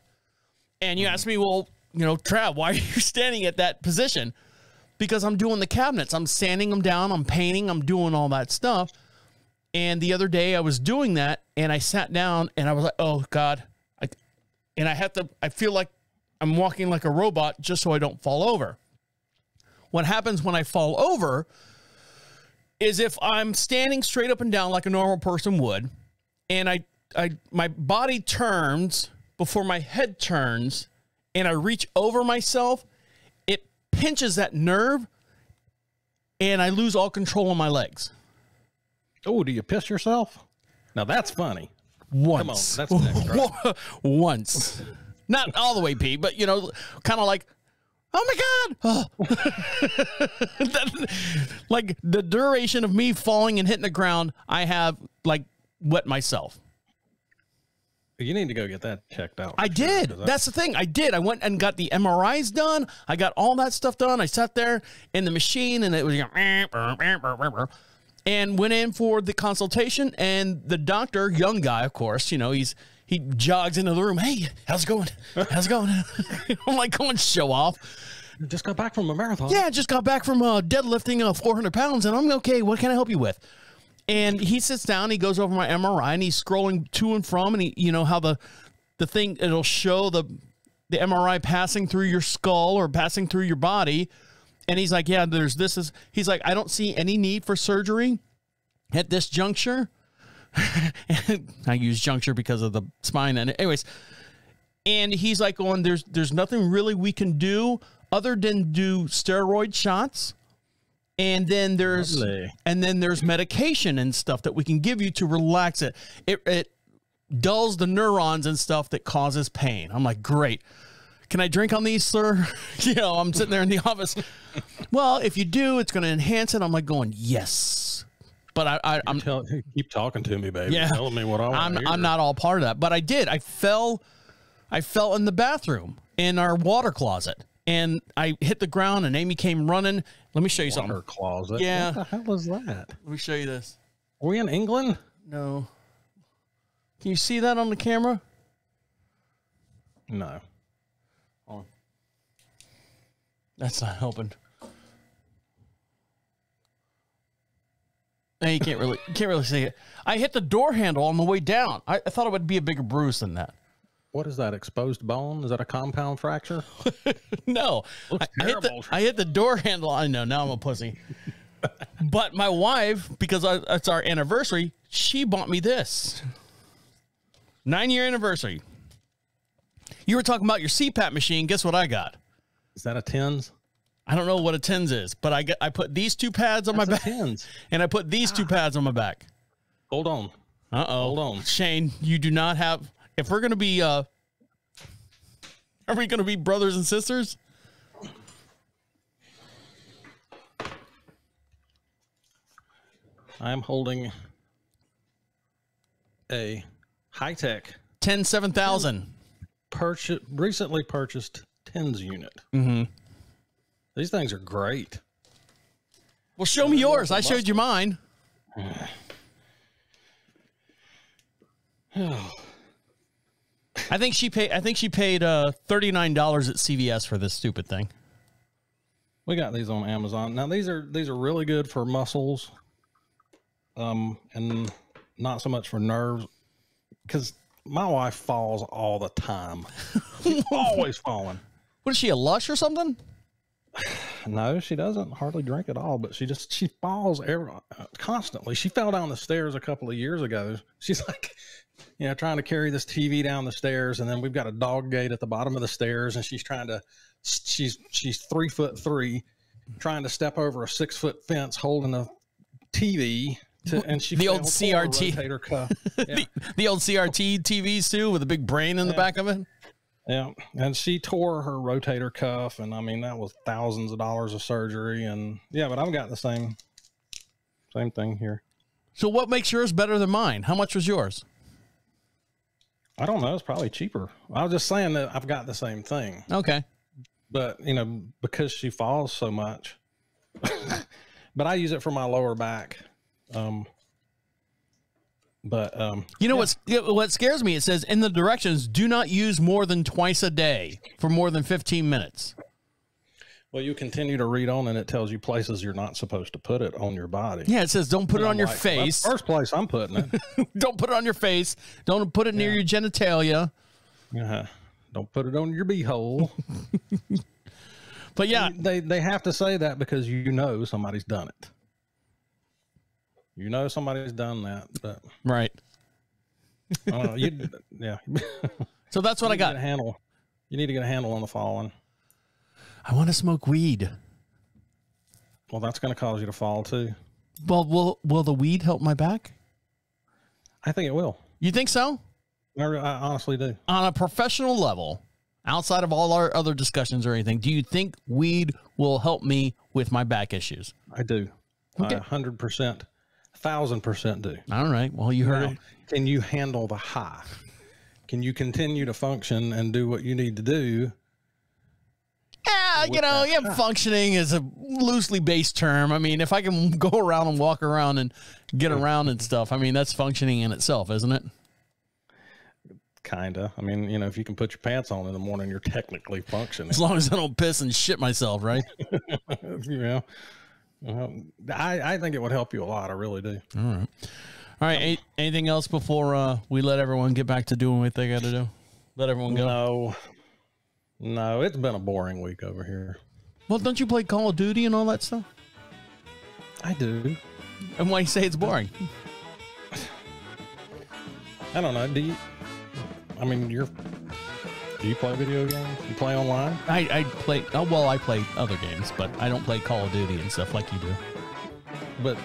And you ask me, well, you know, Trav, why are you standing at that position? Because I'm doing the cabinets. I'm sanding them down. I'm painting. I'm doing all that stuff. And the other day I was doing that, and I sat down, and I was like, oh, God. I feel like I'm walking like a robot just so I don't fall over. What happens when I fall over is if I'm standing straight up and down like a normal person would, and my body turns before my head turns, and I reach over myself, it pinches that nerve, and I lose all control of my legs. Oh, do you piss yourself? Now that's funny. Once. Come on, that's next, right? Once. Not all the way pee, but, you know, kind of like, oh my God. Like the duration of me falling and hitting the ground, I have like wet myself. You need to go get that checked out. I did. That's the thing. I did. I went and got the MRIs done. I got all that stuff done. I sat there in the machine, and it was, and went in for the consultation. And the doctor, young guy, of course, you know, he jogs into the room. Hey, how's it going? How's it going? I'm like, go and show off. Just got back from a marathon. Yeah, just got back from deadlifting 400 pounds, and I'm okay. What can I help you with? And he sits down, he goes over my MRI, and he's scrolling to and from, and he, you know how the thing, it'll show the MRI passing through your skull or passing through your body. And he's like, yeah, he's like, I don't see any need for surgery at this juncture. I use juncture because of the spine. And anyways, and he's like going, there's nothing really we can do other than do steroid shots. And then there's medication and stuff that we can give you to relax it. It dulls the neurons and stuff that causes pain. I'm like, great. Can I drink on these, sir? You know, I'm sitting there in the office. Well, if you do, it's going to enhance it. I'm like going, yes. But I'm keep talking to me, baby. Yeah, telling me what I want to hear. I'm not all part of that, but I did. I fell in the bathroom in our water closet, and I hit the ground, and Amy came running. Let me show you something. Water closet. Yeah. What the hell was that? Let me show you this. Are we in England? No. Can you see that on the camera? No. Oh. That's not helping. No, you can't really see it. I hit the door handle on the way down. I thought it would be a bigger bruise than that. What is that? Exposed bone? Is that a compound fracture? No. Looks terrible. I hit the door handle. I know. Now I'm a pussy. But my wife, because it's our anniversary, she bought me this. 9-year anniversary. You were talking about your CPAP machine. Guess what I got? Is that a TENS? I don't know what a TENS is, but I put these two pads on my back. TENS. And I put these two pads on my back. Hold on. Uh-oh. Hold on. Shane, you do not have... If we're going to be... are we going to be brothers and sisters? I'm holding a high-tech 7000 recently purchased TENS unit. Mm-hmm. These things are great. Well, show me yours. I showed you mine. I think she paid $39 at CVS for this stupid thing. We got these on Amazon. Now these are really good for muscles, and not so much for nerves, because my wife falls all the time. She's always falling. What is she, a lush or something? No, she doesn't hardly drink at all, but she falls constantly. She fell down the stairs a couple of years ago. She's like, you know, trying to carry this TV down the stairs, and then we've got a dog gate at the bottom of the stairs, and she's 3'3", trying to step over a 6-foot fence holding a TV. And she the old CRT rotator cuff. Yeah. the old CRT TVs too, with a big brain in the back of it. Yeah, and she tore her rotator cuff, and I mean that was thousands of dollars of surgery, and yeah, but I've got the same thing here. So what makes yours better than mine? How much was yours? I don't know. It's probably cheaper. I was just saying that I've got the same thing. Okay, but you know, because she falls so much, but I use it for my lower back. But you know what scares me? It says in the directions, do not use more than twice a day for more than 15 minutes. Well, you continue to read on, and it tells you places you're not supposed to put it on your body. Yeah, it says don't put it on your face. That's the first place I'm putting it. Don't put it on your face. Don't put it near your genitalia. Don't put it on your beehole. But yeah, they have to say that because you know somebody's done it. You know somebody's done that, but right. Yeah. So that's what I got. You need to get a handle on the following. I want to smoke weed. Well, that's going to cause you to fall too. Well, will the weed help my back? I think it will. You think so? I honestly do. On a professional level, outside of all our other discussions or anything, do you think weed will help me with my back issues? I do. Okay. 100%. 1,000% do. All right. Well, you heard it. Can you handle the high? Can you continue to function and do what you need to do? Yeah, functioning is a loosely based term. I mean, if I can go around and walk around and get around and stuff, I mean, that's functioning in itself, isn't it? Kinda. I mean, if you can put your pants on in the morning, you're technically functioning. As long as I don't piss and shit myself, right? I think it would help you a lot. I really do. All right. Anything else before we let everyone get back to doing what they got to do? Let everyone go. No, it's been a boring week over here. Well, don't you play Call of Duty and all that stuff? I do. And why you say it's boring? I don't know. Do you play video games? You play online? I play. Oh, well, I play other games, but I don't play Call of Duty and stuff like you do. But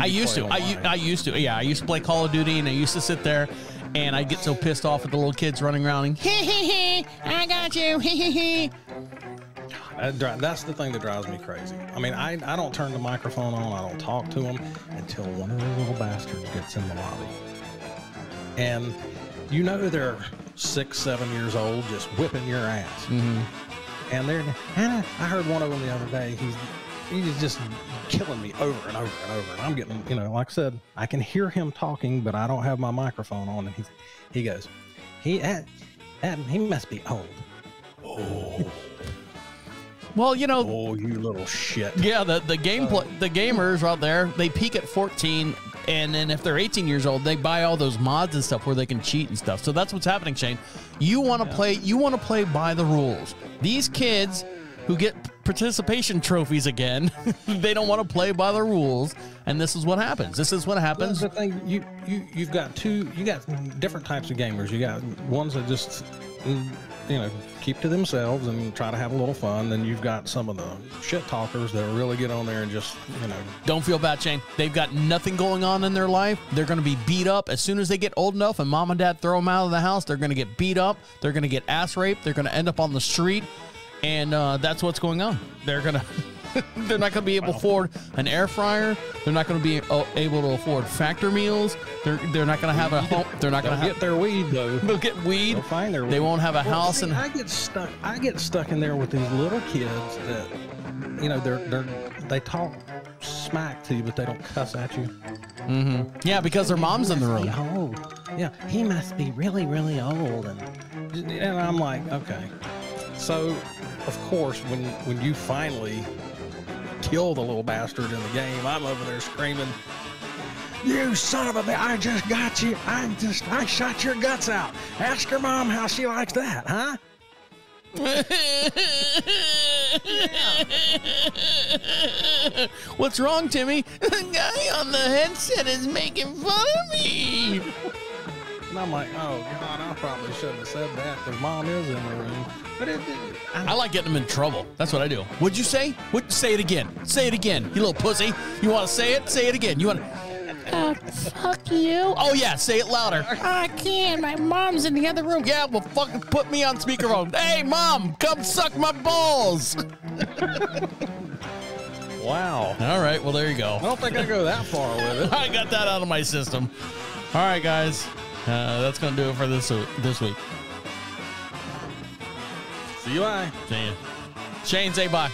I used to. I used to. Yeah, I used to play Call of Duty, and I used to sit there, and I get so pissed off at the little kids running around and I got you. That's the thing that drives me crazy. I mean, I don't turn the microphone on. I don't talk to them until one of those little bastards gets in the lobby. And they're 6, 7 years old, just whipping your ass. Mm-hmm. And I heard one of them the other day. He's just killing me over and over and over. And I'm getting, like I said, I can hear him talking, but I don't have my microphone on. And he goes, he must be old. Oh. Well, oh, you little shit. Yeah, the gamers out there, they peak at 14, and then if they're 18 years old, they buy all those mods and stuff where they can cheat and stuff. So that's what's happening, Shane. You want to play by the rules. These kids who get participation trophies again, they don't want to play by the rules, and this is what happens. That's the thing. You've got different types of gamers. You got ones that just keep to themselves and try to have a little fun. Then you've got some of the shit talkers that really get on there and just Don't feel bad, Shane. They've got nothing going on in their life. They're going to be beat up as soon as they get old enough and mom and dad throw them out of the house. They're going to get beat up. They're going to get ass raped. They're going to end up on the street. And that's what's going on. They're not going to be able to afford an air fryer. They're not going to be able to afford factor meals. They're not going to have a home. They're not going to get their weed though. They'll get weed. They'll find their weed. They won't have a house. See, I get stuck in there with these little kids that they talk smack to you, but they don't cuss at you. Mm-hmm. Yeah, because their mom's in the room. Old. Yeah, he must be really, really old. And I'm like, okay. So, of course, when you finally kill the little bastard in the game, I'm over there screaming, "You son of a bitch, I just got you. I shot your guts out. Ask your mom how she likes that, huh?" What's wrong, Timmy? The guy on the headset is making fun of me. And I'm like, oh, God, I probably shouldn't have said that because mom is in the room. But I like getting them in trouble. That's what I do. What'd you say? Say it again. Say it again, you little pussy. You want to say it? Say it again. You want to... fuck you. Oh, yeah, say it louder. I can't. My mom's in the other room. Yeah, well, fucking put me on speakerphone. Hey, Mom, come suck my balls. Wow. All right, well, there you go. I don't think I go that far with it. I got that out of my system. All right, guys. That's going to do it for this week. See you, bye. See ya. Shane, say bye.